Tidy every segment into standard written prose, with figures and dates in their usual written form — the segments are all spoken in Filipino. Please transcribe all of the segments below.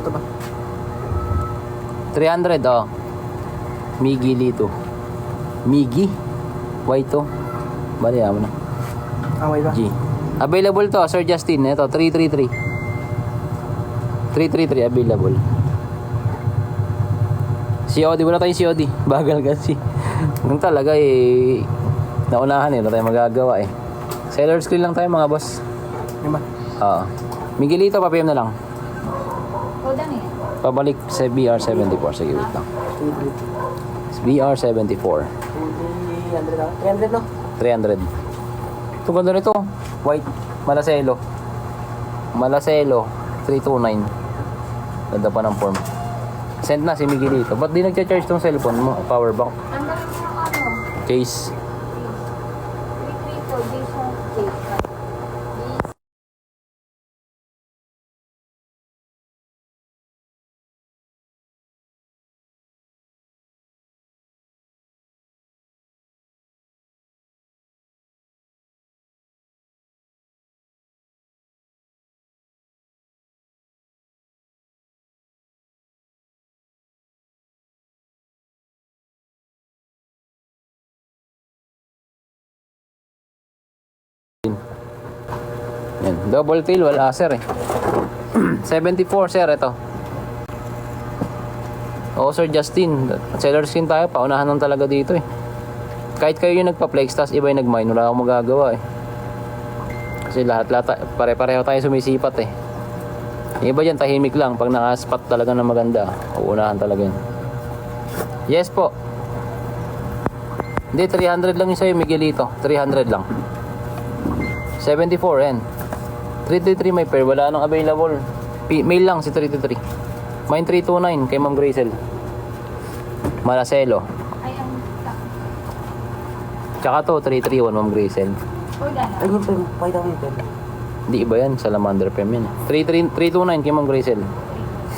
Ito ba? 300, oh. Migi Lito. Migi? Why to? Bali, mo na. May ba? G. Available to, Sir Justin. Ito, 333. 333 available. COD, wala tayong COD. Bagal kasi. Ganun talaga eh. Naunahan eh, wala tayong magagawa eh. Seller screen lang tayo mga boss. Yan ba? Oo. Miguelito, pa-PM na lang. Kodan eh. Pabalik sa BR74. Sige, wait lang. BR74. 300 lang. 300 no? 300. Ito ganda nito. White. Malaselo. Malaselo. 329. Ganda pa ng form. Send na si Miguelito. Ba't di nagcha-charge tong cellphone mo? Power bank. Ang dami mo ano? Case. 334 Jason Cake. Yan. Double tail, wala sir eh. 74 sir, ito. Oo sir Justin, seller skin tayo, paunahan lang talaga dito eh. Kahit kayo yung nagpa-flex, tas iba yung nag-mine, wala akong magagawa eh. Kasi lahat pare-pareho tayo sumisipat eh. Yung iba dyan, tahimik lang. Pag naka-spot talaga na maganda, uunahan talaga yun. Yes po. Hindi, 300 lang yung sa'yo, Miguelito. 300 lang. 74 yan. 333 may pair, wala nang available. Mail lang si 333. Mine 329 kay Ma'am Grazel. Malaselo. Ay, ang Tsaka to 331 Ma'am Grazel. Kodan Ay, yung pen. Pakita mo yung pen. Hindi iba yan, Salamander Pem yan. 329 kay Ma'am Grazel.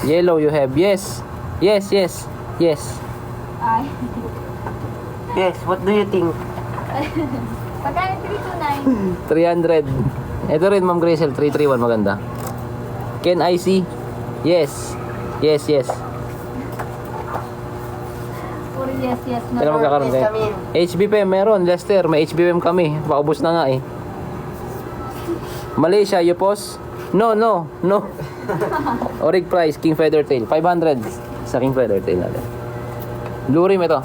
Yellow you have. Yes. Yes, yes. Yes. Ay. Yes, what do you think? Pagkano 329? 300. Ito rin Ma'am Grazel 331 maganda. Can I see? Yes. Yes, yes. Puro yes, yes. No. Kailan magkakaroon Yes, kayo? kami. HBPM meron, Lester. May HBPM kami. Paubos na nga eh. Malaysia, you post? No, no, no. Orig price, King Feather Tail. 500 sa King Feather Tail natin. Blue rim ito.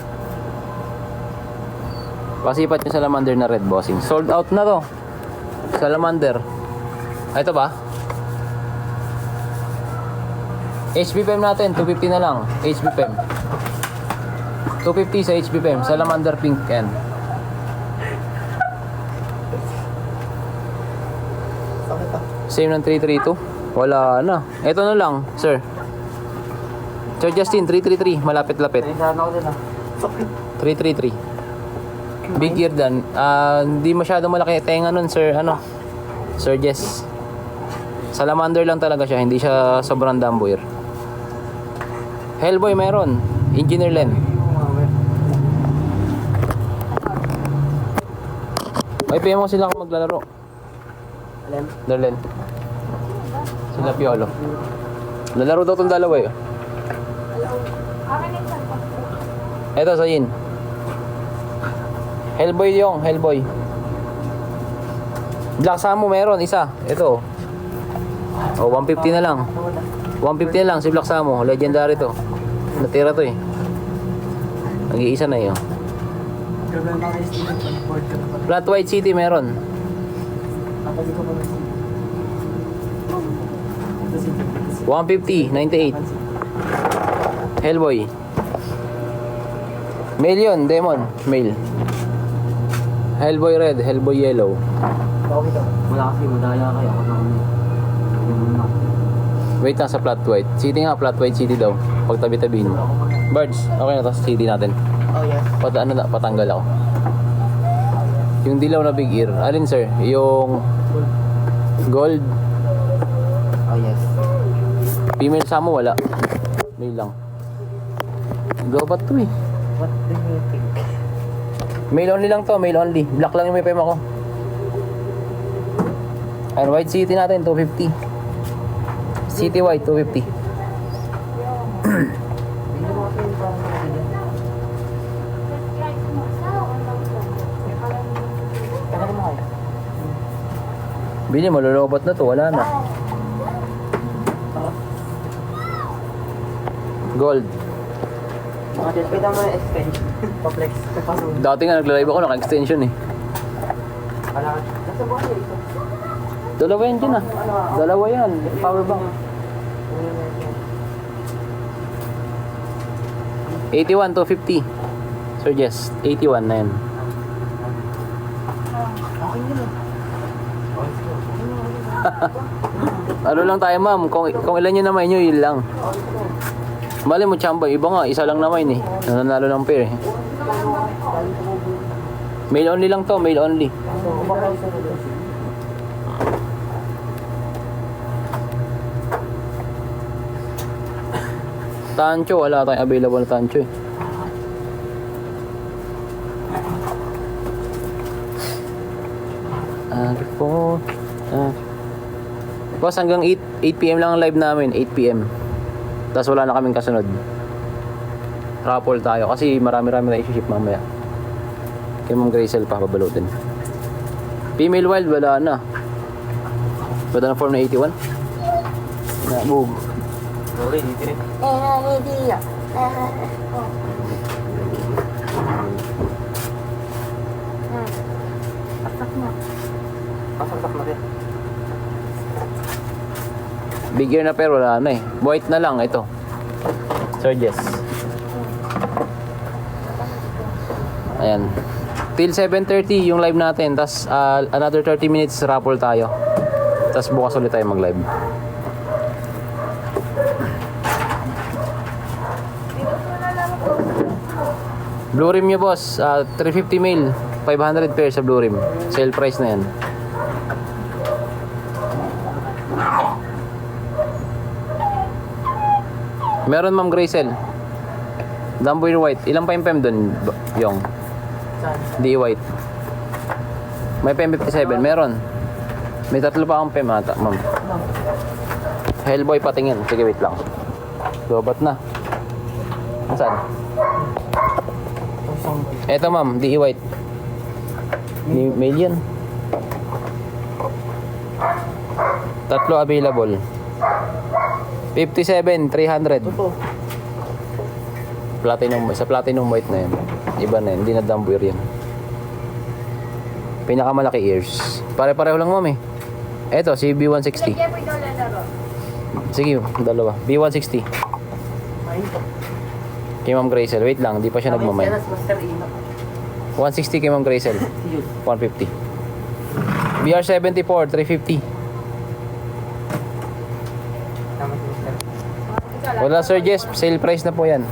Pasipat yung salamander na red bossing. Sold out na to. Salamander. Ah, ito ba? HBPM natin, 250 na lang. HBPM. 250 sa HBPM. Salamander pink yan. Bakit pa? Same ng 332. Wala na. Ito na lang, sir. Sir Justin, 333. Malapit-lapit. Naisahan ako din ah. Sakit. 333. Big ear dan. Hindi masyado malaki tenga nun, sir. Ano? Sir Jess. Salamander lang talaga siya. Hindi siya sobrang dumbo ear. Hellboy meron. Engineer Len. May PM mo sila kung maglalaro. Alam? Darlen. Sila Piolo. Lalaro daw tong dalawa eh. Akin yung cellphone. Eto sa Yin. Hellboy yung, Hellboy. Black Samu meron, isa. Ito. Oh, 150 na lang. 150 na lang si Black Samu. Legendary to. Natira to eh. Nag-iisa na yun. Problema kayo Steven. Board ka na pala. Flat White City meron. Kapag ikaw pa ba Steven? Ito si 150, 98. Hellboy. Male yun, Demon. Male. Hellboy red, Hellboy yellow. Okay to. Wala kasi madaya kayo. Ako na ulit. Wait lang sa Flat White. City nga, Flat White City daw. Pag tabi-tabihin mo. Birds, okay na to sa CD natin. Oh yes. Patanggal ako. Yung dilaw na big ear. Alin sir? Yung gold. Oh yes. Female Samu wala. Male lang. Gobat to eh. What do you think? Male only lang to, male only. Black lang yung may PM ako. And White City natin, 250. City White, 250. Bili, malulobot na to. Wala na. Gold. Kita mo yung extension. Pa-flex. Kapasok. Dati nga nagla-live ako, naka-extension eh. Wala ka. Nasa buhay ito. Dalawa yan dyan ah. Dalawa yan. Power bank. 81 to 50. Sir Jess, 81 na yan. Okay nyo lang. Ano lang tayo ma'am, kung ilan yun naman nyo, yun lang. Mali mo chamba, iba nga, isa lang naman eh. Nananalo ng pair eh. Mail only lang to, mail only. Tancho, wala tayong available na tancho eh. Boss, hanggang 8 PM lang ang live namin, 8 PM. Tapos wala na kaming kasunod. Raffle tayo kasi marami-rami na i-ship mamaya. Kay Ma'am Gracel pa babalutin. Female wild, wala na. Wala na form na 81. Nabug. Okay, dito rin. Pasak na. Pasaksak na rin. Big ear na pero wala na eh. White na lang ito. Sir Jess. Ayan. Till 7:30 yung live natin. Tapos another 30 minutes raffle tayo. Tapos bukas ulit tayo mag-live. Blue rim nyo boss. 350 mil. 500 pair sa blue rim. Sale price na yan. Meron Ma'am Gracel. Dumboy white. Ilang pa yung PEM dun, Yung? Saan? Di white. May PEM 57. Meron. May tatlo pa akong PEM ata, ma'am. Hellboy patingin. Sige, wait lang. Lobat na. Saan? Eto ma'am, di white. Mail yan. Tatlo available. 57, 300. Ito. Platinum, sa platinum white na yan. Iba na yan, hindi na dambuir yan. Pinakamalaki ears. Pare-pareho lang ma'am eh. Eto, si B160. Lagyan mo yung lalaro. Sige, dalawa. B160. Ay, Kay Ma'am Gracel. Wait lang, di pa siya nagmamay. Master Ina. 160 kay Ma'am Gracel. Yun. 150. BR74, 350. Tama si Master. Wala Sir Jess, sale price na po yan.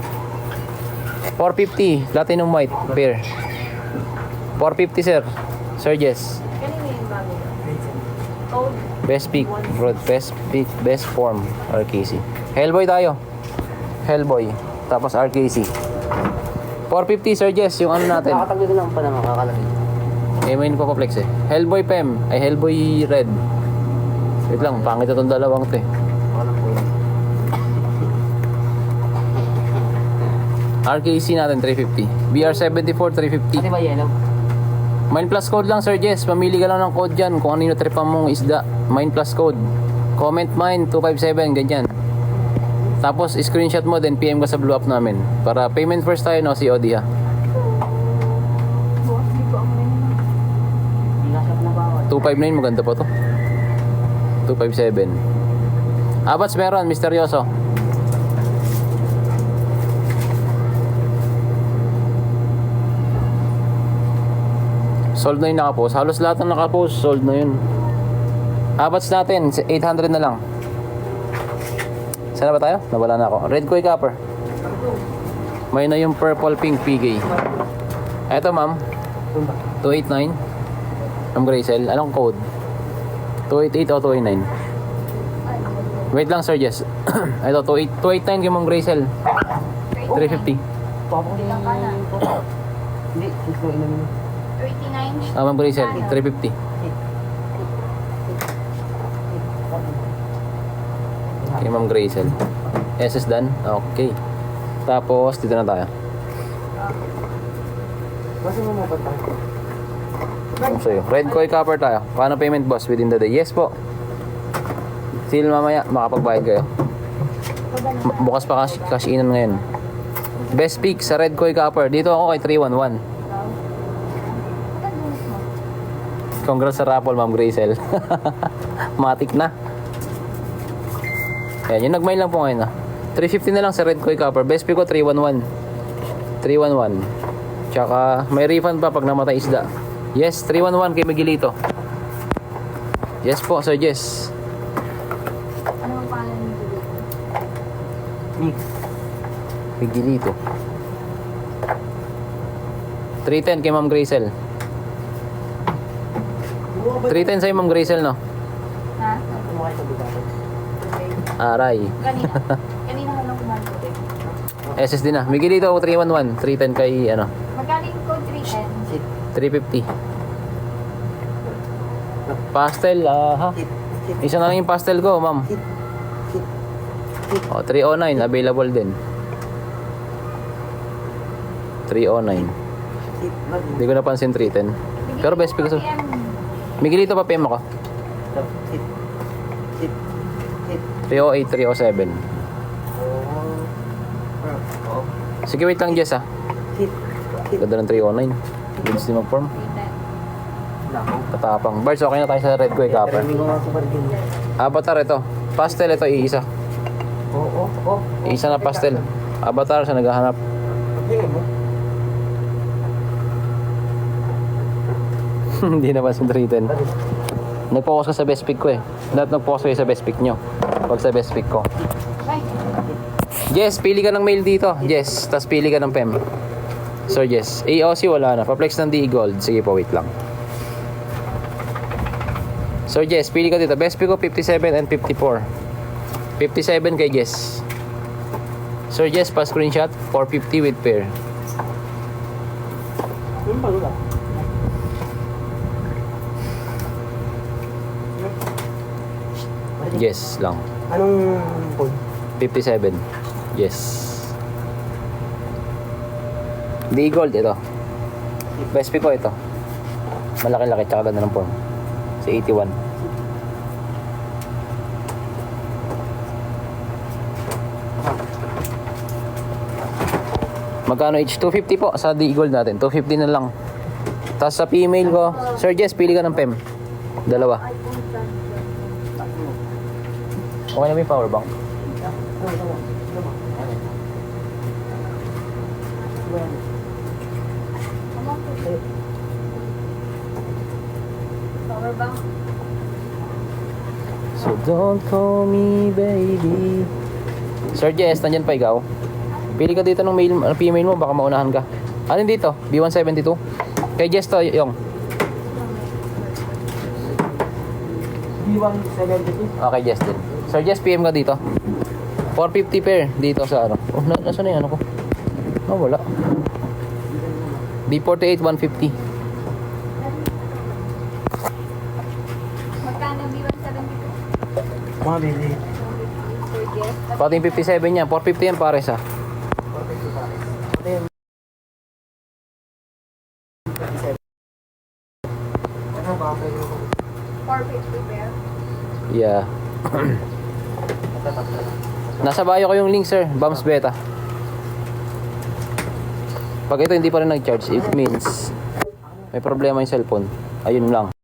450, platinum white, pair. 450 sir. Sir Jess. Kanina yung bago. Code. Best pick, best form, RKC. Hellboy tayo. Hellboy. Tapos RKC. 450 Sir Jess, yung ano natin. Nakatagod lang pa naman, kakalagay. Eh, may nagpapaplex eh. Hellboy PEM, ay Hellboy Red. Wait lang, pangit na itong dalawang to eh. Wala po yun. RKC natin 350. BR74 350. Kasi ba yellow? Mine plus code lang Sir Jess. Pamili ka lang ng code dyan kung ano yung tripan mong isda. Mine plus code. Comment mine 257 ganyan. Tapos screenshot mo then PM ka sa blue up namin. Para payment first tayo no COD ha. Bukas di ko ang Hindi nga siya bumabawal. 259 maganda pa to. 257. Abats meron misteryoso. Sold na yung nakapost. Halos lahat ng nakapost, sold na yun. Abats natin, 800 na lang. Saan na ba tayo? Nawala na ako. Red Koi Copper. May na yung purple pink PK. Eto ma'am, 289. Ma'am Gracel, anong code? 288 o 289? Wait lang Sir Jess. Ito, 289 kay Ma'am Gracel. 350. Ilang ka na? Hindi, gusto ko inamin. 39. Ma'am Gracel, 350. Kay Ma'am Gracel. SS done? Okay. Tapos, dito na tayo. Kasi mo mo patang. Ano sa'yo? Red Koi Copper tayo. Paano payment, boss? Within the day? Yes po. Till mamaya, makapagbayad kayo. Bukas pa cash in ngayon. Best pick sa Red Koi Copper. Dito ako kay 311. Congrats sa raffle, Ma'am Grazel. Matik na. Ayan, yung nag-mail lang po ngayon. 350 na lang sa Red Koi Copper. Best pick ko 311. 311. Tsaka may refund pa pag namatay isda. Yes, 311 kay Miguelito. Yes po, Sir Jess. Ano ang pangalan ni Julie? Mix. Miguelito. 310 kay Ma'am Grazel. 310 sa'yo, Ma'am Grazel, no? Ha? Kumakain sa butano. Aray. Kanina. Kanina ka lang kumain ko din. SSD na. Miguelito ako 311. 310 kay, ano, Magkano yung code 310? Sit. 350. Pastel, ha? Sit. Sit. Isa na lang yung pastel ko, ma'am. Sit. Sit. O, 309. Available din. 309. Sit. Hindi ko napansin 310. Pero best pick ko. PM. Miguelito pa PM ako. Sit. Sit. Sit. 308, 307. Oh. Sige, wait lang, Jess, ha? Sit. Sit. Ganda ng 309. Bilis din mag-form. 310. Nako. Tatapang. Birds, okay na tayo sa Red Koi Copper. Pero hindi ko nga ito parigin. Avatar ito. Pastel ito, iisa. Oo. Iisa na pastel. Avatar sa naghahanap. Tingin mo. Hindi na pansin 310. Nag-focus ka sa best pick ko eh. Dapat nag-focus kayo sa best pick nyo. Pag sa best pick ko. Ay, Jess, pili ka ng mail dito. Jess, tas pili ka ng PEM. Sir Jess. AOC wala na. Pa-flex ng DE Gold. Sige po, wait lang. Sir Jess, pili ka dito. Best pick ko 57 and 54. 57 kay Jess. Sir Jess, pa-screenshot. 450 with pair. Yung palo lang. Yes lang. Anong code? 57. Yes. DE Gold ito. Best pick ko ito. Malaki-laki tsaka ganda ng form. Sa 81. Magkano each? 250 po sa DE Gold natin. 250 na lang. Tapos sa female ko, Sir Jess, pili ka ng PEM. Dalawa. Okay na ba yung power bank? power bank. So don't call me baby. Sir Jess, nandyan pa ikaw? Pili ka dito ng male, female mo, baka maunahan ka. Ano dito? B172? Kay Jess to, yung. B172. Okay, Jess din. Sir Jess, PM ka dito. 450 pair dito sa ano. Oh, nasa na yung ano ko? Oh, wala. B48, 150. Magkano B172? Mga bili. Yes. Pati yung 57 niya. 450 yan pares ha. Ano ba? 450 pair. Yeah. Nasa bio ko yung link, sir. Bums Beta. Pag ito hindi pa rin nag-charge, it means may problema yung cellphone. Ayun lang.